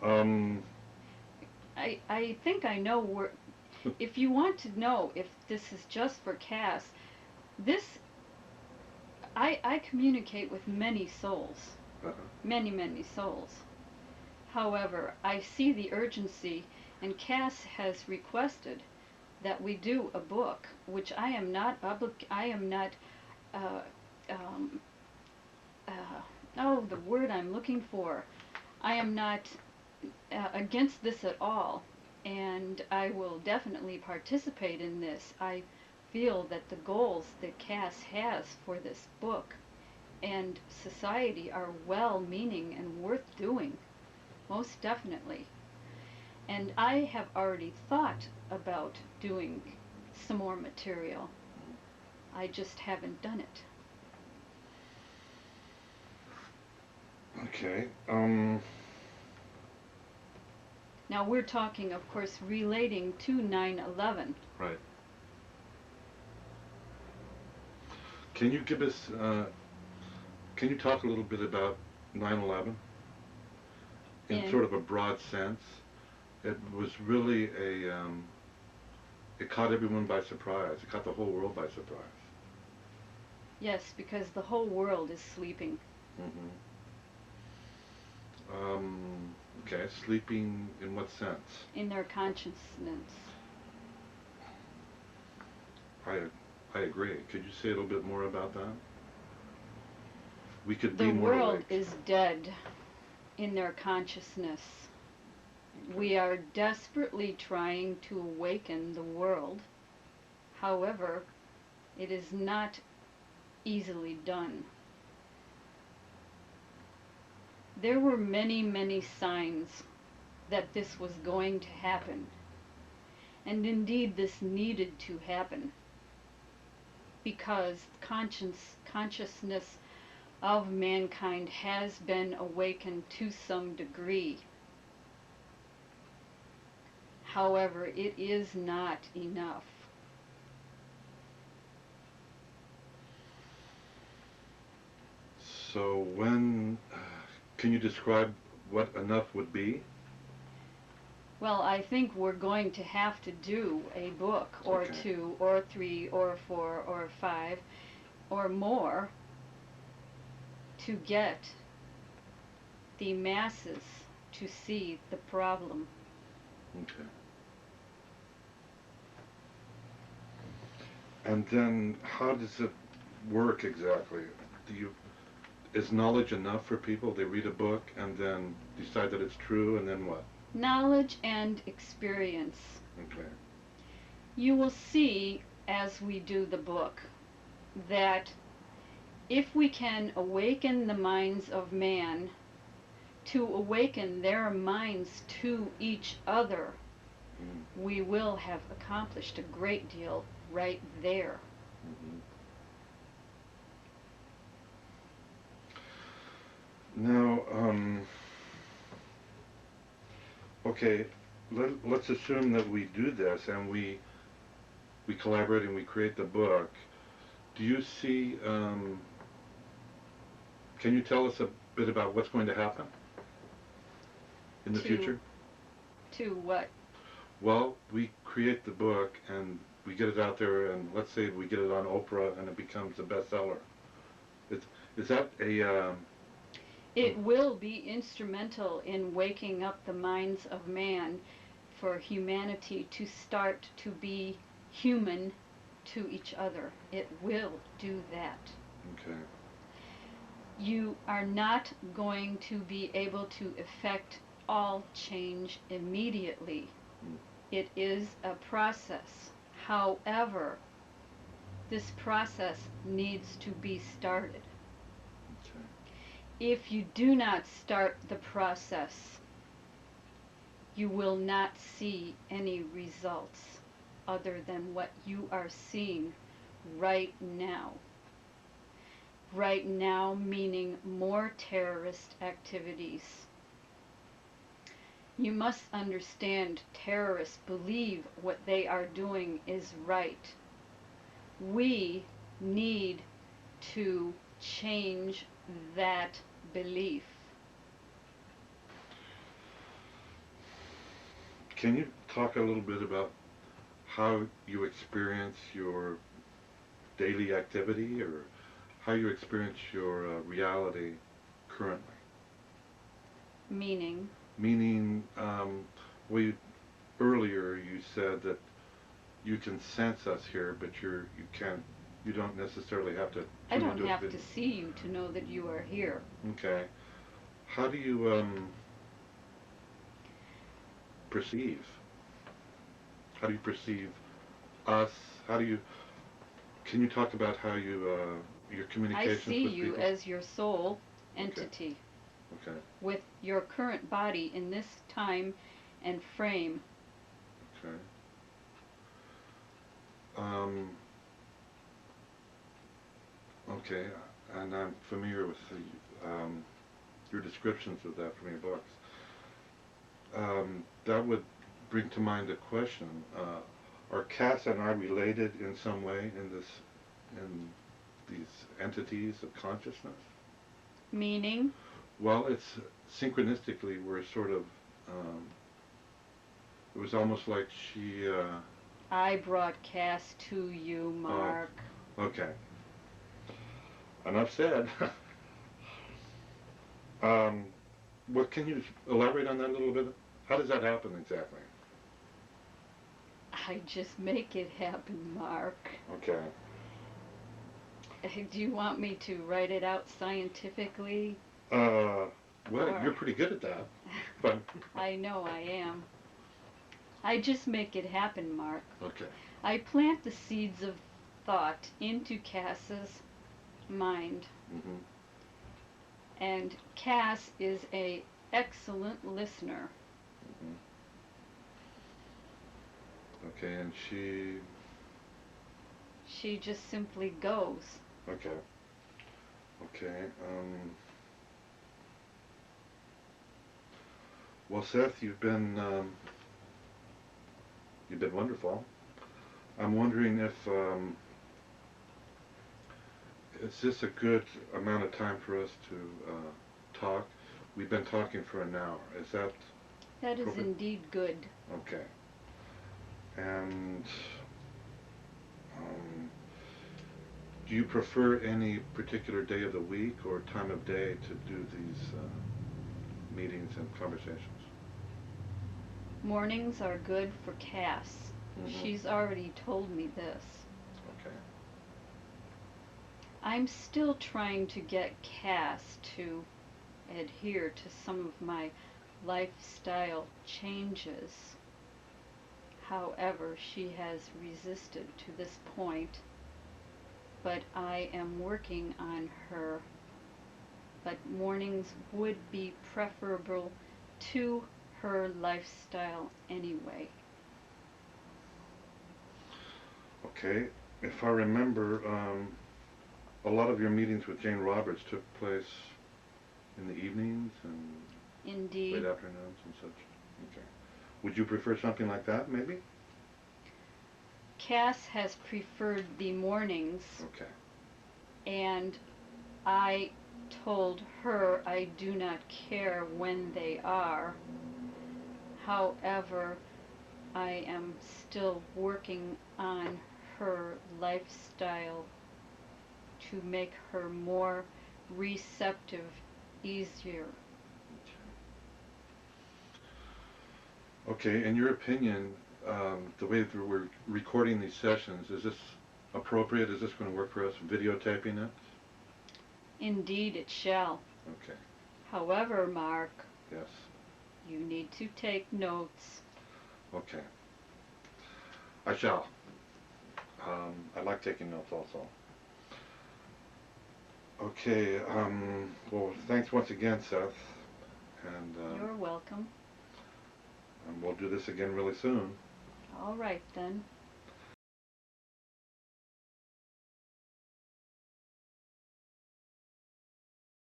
Um, I think I know where. If you want to know if this is just for Cass, this I communicate with many souls, uh-huh. many souls. However, I see the urgency, and Cass has requested that we do a book, which I am not uh, um, uh, oh, the word I'm looking for. I am not against this at all, and I will definitely participate in this. I feel that the goals that Cass has for this book and society are well meaning and worth doing, most definitely. And I have already thought about doing some more material. I just haven't done it. Okay. Now we're talking, of course, relating to 9/11. Right. Can you give us, can you talk a little bit about 9/11 in In sort of a broad sense? It was really it caught everyone by surprise. It caught the whole world by surprise. Yes, because the whole world is sleeping Hmm. Okay, sleeping in what sense? in their consciousness. I, I agree. Could you say a little bit more about that? We could The be more world awake. is dead in their consciousness. Okay. We are desperately trying to awaken the world. However, it is not easily done. There were many signs that this was going to happen, and indeed this needed to happen because consciousness of mankind has been awakened to some degree. However, it is not enough. So when, can you describe what enough would be? Well, I think we're going to have to do a book or Okay. two or three or four or five or more to get the masses to see the problem. Okay. And then how does it work exactly? Do you, is knowledge enough for people? They read a book and then decide that it's true and then what? Knowledge and experience. Okay. You will see as we do the book that if we can awaken the minds of man to awaken their minds to each other, Mm. we will have accomplished a great deal right there. Hmm. Now, okay, let's assume that we do this and we collaborate and we create the book. Do you see, can you tell us a bit about what's going to happen in the To future? to what? Well, we create the book and we get it out there, and let's say we get it on Oprah and it becomes a bestseller. Is, is that a It will be instrumental in waking up the minds of man for humanity to start to be human to each other. It will do that. okay? You are not going to be able to effect all change immediately. Mm, It is a process. However, this process needs to be started. okay. If you do not start the process, you will not see any results other than what you are seeing right now. Right now, meaning more terrorist activities. You must understand terrorists believe what they are doing is right. We need to change that belief. Can you talk a little bit about how you experience your daily activity, or how you experience your reality currently? Meaning, Meaning, well, earlier you said that you can sense us here, but you can't, you don't necessarily have to I tune don't into a have video. to see you to know that you are here. Okay. How do you perceive? How do you perceive us? How do you? Can you talk about how you your I communications see with you people? as your soul Okay. entity Okay. with your current body in this time and frame. Okay. Um, okay. And I'm familiar with your descriptions of that from your books. That would bring to mind a question. Are Cass and I related in some way in these entities of consciousness? Meaning, Well, it's synchronistically we're sort of. Um, it was almost like she. I broadcast to you, Oh, Mark. okay. Enough said. um, what can you elaborate on that a little bit? How does that happen exactly? I just make it happen, Mark. Okay. Do you want me to write it out scientifically? Uh, well, you're Or, pretty good at that. But I know I am. I just make it happen, Mark. okay. I plant the seeds of thought into Cass's mind, Hmm. and Cass is a excellent listener. Hmm. Okay, and she. She just simply goes. Okay. Okay. Well, Seth, you've been wonderful. I'm wondering if is this a good amount of time for us to talk? We've been talking for an hour. Is that That is appropriate? indeed good. Okay. And um, do you prefer any particular day of the week or time of day to do these meetings and conversations? Mornings are good for Cass. Hmm. She's already told me this. Okay. I'm still trying to get Cass to adhere to some of my lifestyle changes. However, she has resisted to this point, but I am working on her. But mornings would be preferable to her lifestyle anyway. Okay. If I remember, a lot of your meetings with Jane Roberts took place in the evenings and late Indeed, afternoons and such. Okay. Would you prefer something like that, maybe? Cass has preferred the mornings, Okay. and I told her I do not care when they are. However, I am still working on her lifestyle to make her more receptive, easier. Okay. In your opinion, the way that we're recording these sessions, is this appropriate? Is this going to work for us? Videotaping it? Indeed, it shall. Okay. However, Mark, Yes. you need to take notes. Okay. I shall. I like taking notes also. Okay. Well, thanks once again, Seth, and You're welcome. we'll do this again really soon. All right then.